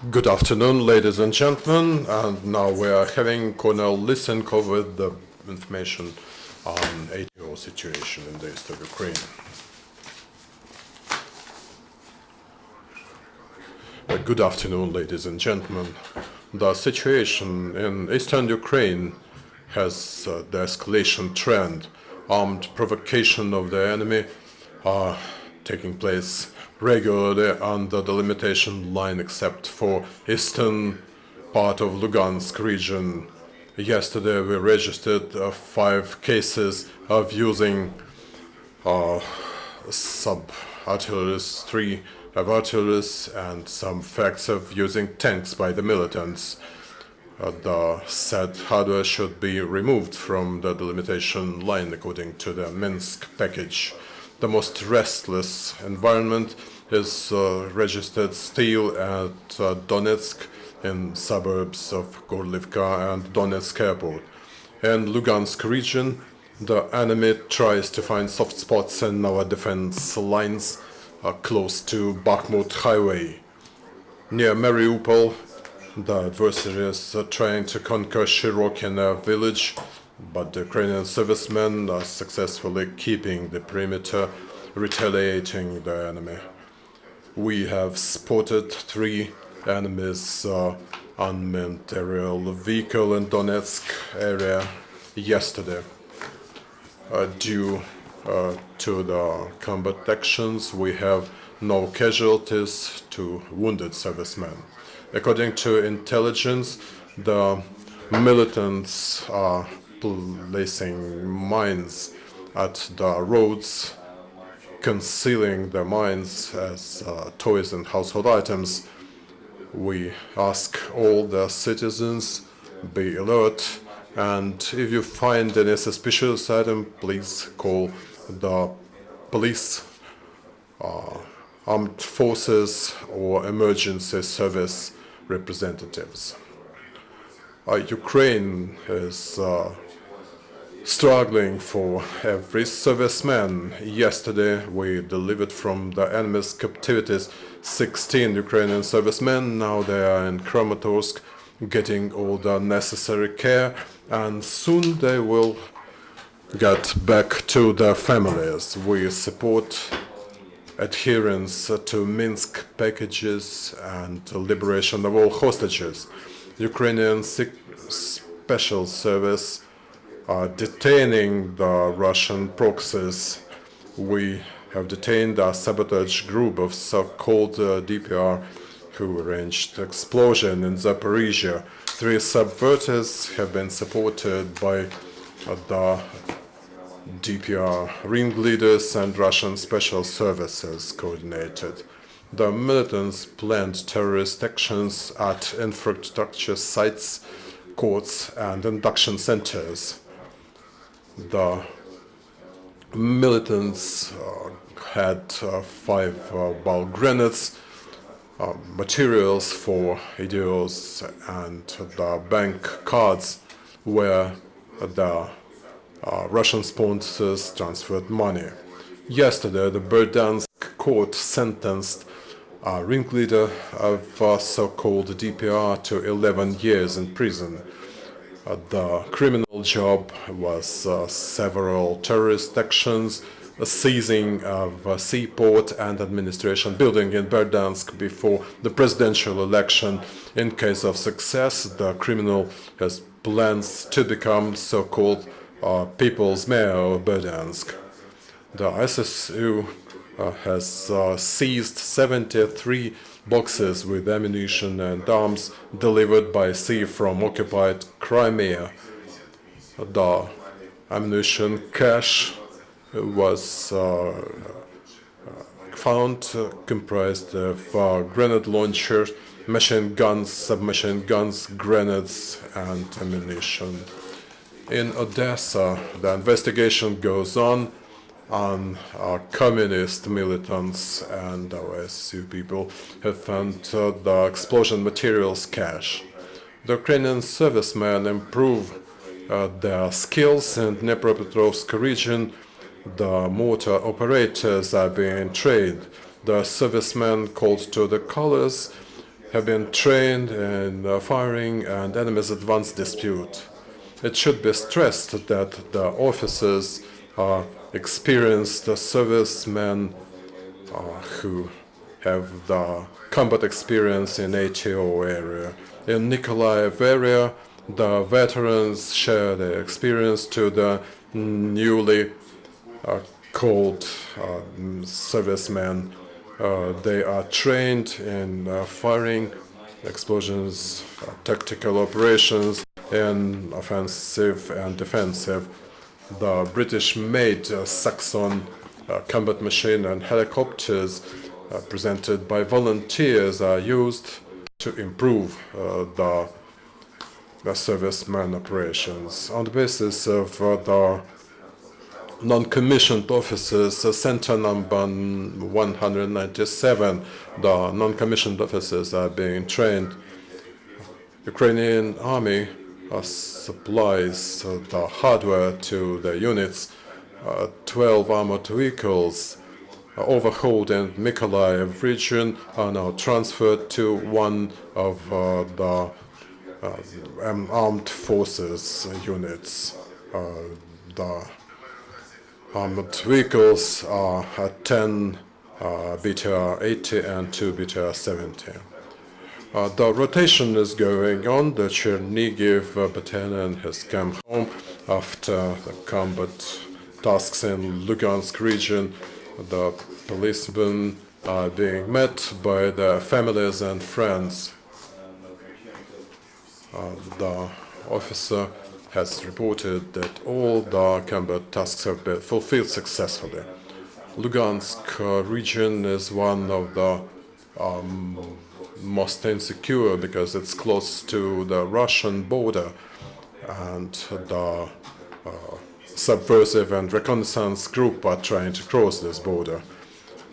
Good afternoon, ladies and gentlemen, and now we are having Colonel Lysenko with the information on ATO situation in the east of Ukraine. Good afternoon, ladies and gentlemen. The situation in eastern Ukraine has the escalation trend. Armed provocation of the enemy are taking place regularly under the limitation line except for eastern part of Lugansk region. Yesterday we registered 5 cases of using sub-artilleries, 3 of artilleries, and some facts of using tanks by the militants. The said hardware should be removed from the delimitation line according to the Minsk package. The most restless environment is registered still at Donetsk in suburbs of Gorlivka and Donetsk airport. In Lugansk region, the enemy tries to find soft spots in our defense lines close to Bakhmut highway. Near Mariupol, the adversary is trying to conquer Shirokina village, but the Ukrainian servicemen are successfully keeping the perimeter, retaliating the enemy. We have spotted 3 enemies unmanned aerial vehicle in Donetsk area yesterday. Due to the combat actions, we have no casualties to wounded servicemen. According to intelligence, the militants are placing mines at the roads, concealing the mines as toys and household items. We ask all the citizens be alert, and if you find any suspicious item, please call the police, armed forces or emergency service representatives. Ukraine is struggling for every serviceman. Yesterday we delivered from the enemy's captivities 16 Ukrainian servicemen. Now they are in Kramatorsk getting all the necessary care, and soon they will get back to their families. We support adherence to Minsk packages and liberation of all hostages. Ukrainian special service are detaining the Russian proxies. We have detained a sabotage group of so-called DPR who arranged explosion in Zaporizhia. 3 subverters have been supported by the DPR ringleaders and Russian special services coordinated. The militants planned terrorist actions at infrastructure sites, courts and induction centers. The militants had 5 ball grenades, materials for ADOs, and the bank cards where the Russian sponsors transferred money. Yesterday, the Berdansk court sentenced a ringleader of so-called DPR to 11 years in prison. The criminal job was several terrorist actions, a seizing of a seaport and administration building in Berdansk before the presidential election. In case of success, the criminal has plans to become so-called People's Mayor of Berdansk. The SSU has seized 73 boxes with ammunition and arms delivered by sea from occupied Crimea. The ammunition cache was found comprised of grenade launchers, machine guns, submachine guns, grenades and ammunition. In Odessa, the investigation goes on communist militants and our SSU people have found the explosion materials cache. The Ukrainian servicemen improve their skills in Dnipropetrovsk region. The mortar operators are being trained. The servicemen called to the colors have been trained in firing and enemy's advanced dispute. It should be stressed that the officers are experienced servicemen who have the combat experience in ATO area. In Nikolaev area, the veterans share their experience to the newly called servicemen. They are trained in firing, explosions, tactical operations, and offensive and defensive. The British-made Saxon combat machine and helicopters presented by volunteers are used to improve the serviceman operations. On the basis of the non-commissioned officers, center number 197, the non-commissioned officers are being trained. Ukrainian army supplies the hardware to the units. 12 armored vehicles overhauled in Mykolaiv region are now transferred to one of the armed forces units. The armored vehicles are 10 BTR-80 and 2 BTR-70. The rotation is going on. The Chernigiv battalion has come home after the combat tasks in Lugansk region. The policemen are being met by their families and friends. The officer has reported that all the combat tasks have been fulfilled successfully. Lugansk region is one of the most insecure because it's close to the Russian border, and the subversive and reconnaissance group are trying to cross this border.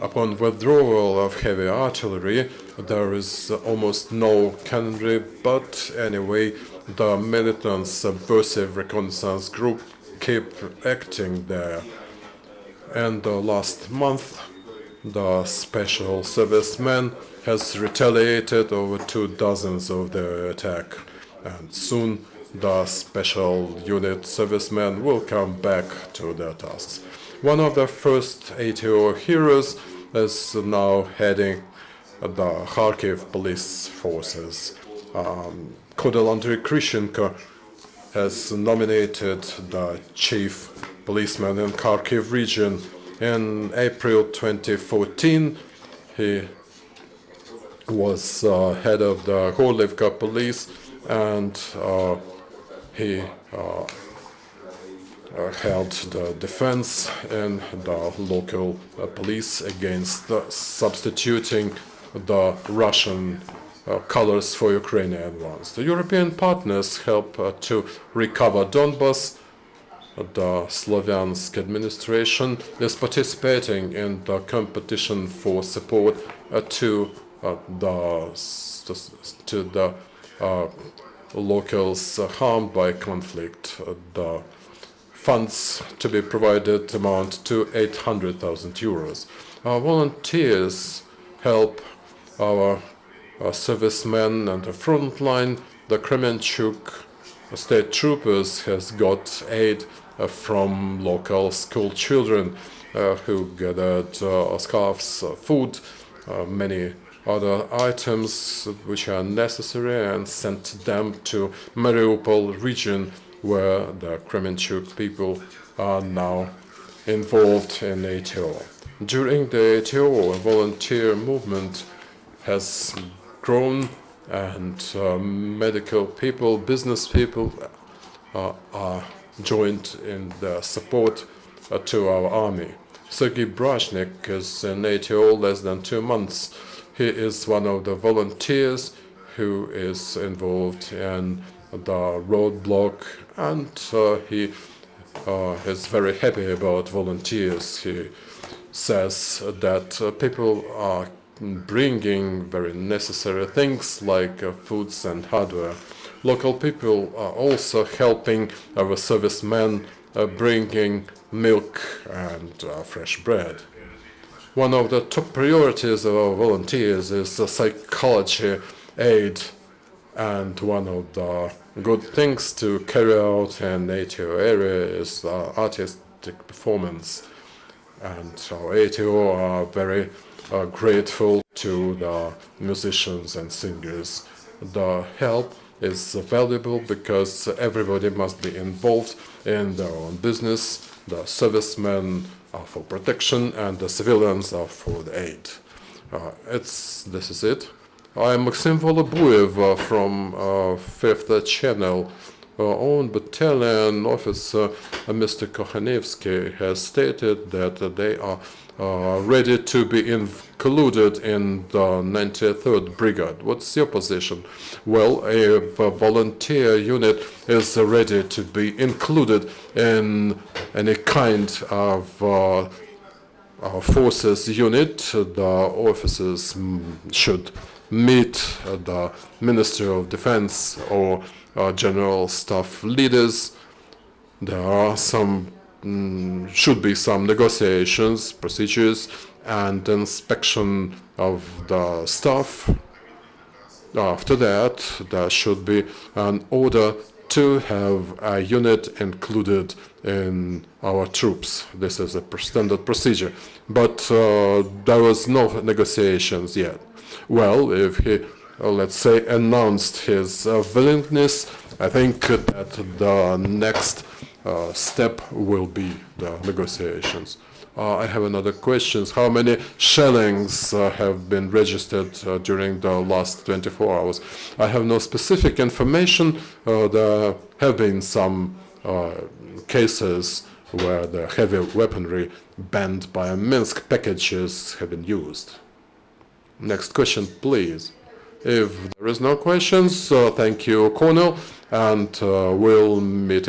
Upon withdrawal of heavy artillery, there is almost no cannonry, but anyway, the militant subversive reconnaissance group keep acting there. And last month, the special serviceman has retaliated over 24 of their attack, and soon the special unit servicemen will come back to their tasks. One of the first ATO heroes is now heading the Kharkiv police forces. Colonel Andriy has nominated the chief policeman in Kharkiv region. In April 2014, he was head of the Horlivka police, and he held the defense in the local police against substituting the Russian colors for Ukrainian ones. The European partners help to recover Donbas. The Slovyansk administration is participating in the competition for support to the locals harmed by conflict. The funds to be provided amount to 800,000 euros. Our volunteers help our servicemen on the front line. The Kremenchuk state troopers has got aid from local school children who gathered scarves, food, many other items which are necessary, and sent them to Mariupol region, where the Kremenchuk people are now involved in ATO. During the ATO, a volunteer movement has grown, and medical people, business people are joined in the support to our army. Sergei Brashnik is in ATO less than 2 months. He is one of the volunteers who is involved in the roadblock, and he is very happy about volunteers. He says that people are bringing very necessary things like foods and hardware. Local people are also helping our servicemen bringing milk and fresh bread. One of the top priorities of our volunteers is psychology aid. And one of the good things to carry out in ATO area is artistic performance. And so ATO are very grateful to the musicians and singers. The help is valuable because everybody must be involved in their own business. The servicemen are for protection and the civilians are for the aid. This is it. I'm Maxim Volobuyev from 5th Channel. Our own battalion officer, Mr. Kochanevsky, has stated that they are ready to be included in the 93rd Brigade. What's your position? Well, if a volunteer unit is ready to be included in any kind of our forces unit, the officers should meet the Ministry of Defense or general staff leaders. There are should be some negotiations, procedures, and inspection of the staff. After that, there should be an order to have a unit included in our troops. This is a standard procedure. But there was no negotiations yet. Well, if he, let's say, announced his willingness, I think that the next step will be the negotiations. I have another question. How many shellings have been registered during the last 24 hours? I have no specific information. There have been some cases where the heavy weaponry banned by Minsk packages have been used. Next question, please. If there is no questions, thank you, Colonel, and we'll meet again.